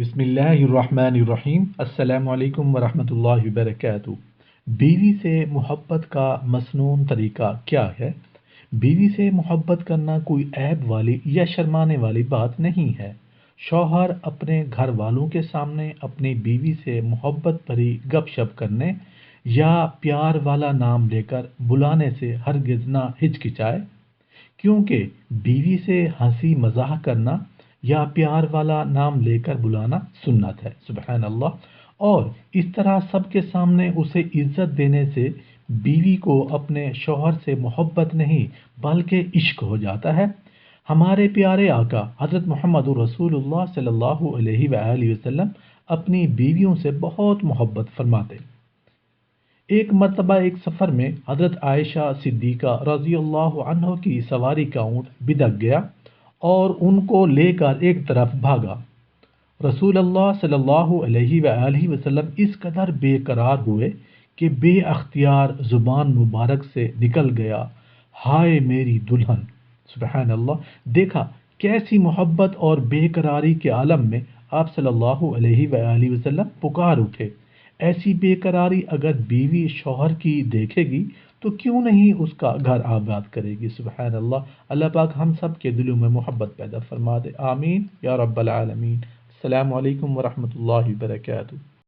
بسم اللہ الرحمن الرحیم۔ السلام علیکم ورحمۃ اللہ وبرکاتہ۔ بیوی سے محبت کا مسنون طریقہ کیا ہے؟ بیوی سے محبت کرنا کوئی عیب والی یا شرمانے والی بات نہیں ہے۔ شوہر اپنے گھر والوں کے سامنے اپنی بیوی سے محبت بھری گپ شپ کرنے یا پیار والا نام لے کر بلانے سے ہرگز نہ ہچکچائے، کیونکہ بیوی سے ہنسی مزاح کرنا یا پیار والا نام لے کر بلانا سنت ہے، سبحان اللہ۔ اور اس طرح سب کے سامنے اسے عزت دینے سے بیوی کو اپنے شوہر سے محبت نہیں بلکہ عشق ہو جاتا ہے۔ ہمارے پیارے آقا حضرت محمد رسول اللہ صلی اللہ علیہ وآلہ وسلم اپنی بیویوں سے بہت محبت فرماتے۔ ایک مرتبہ ایک سفر میں حضرت عائشہ صدیقہ رضی اللہ عنہ کی سواری کا اونٹ بدک گیا اور ان کو لے کر ایک طرف بھاگا۔ رسول اللہ صلی اللہ علیہ وآلہ وسلم اس قدر بے قرار ہوئے کہ بے اختیار زبان مبارک سے نکل گیا، ہائے میری دلہن! سبحان اللہ! دیکھا کیسی محبت اور بے قراری کے عالم میں آپ صلی اللہ علیہ وآلہ وسلم پکار اٹھے۔ ایسی بے قراری اگر بیوی شوہر کی دیکھے گی تو کیوں نہیں اس کا گھر آباد کرے گی؟ سبحان اللہ! اللہ پاک ہم سب کے دلوں میں محبت پیدا فرما دے، آمین یا رب العالمین۔ السلام علیکم ورحمۃ اللہ وبرکاتہ۔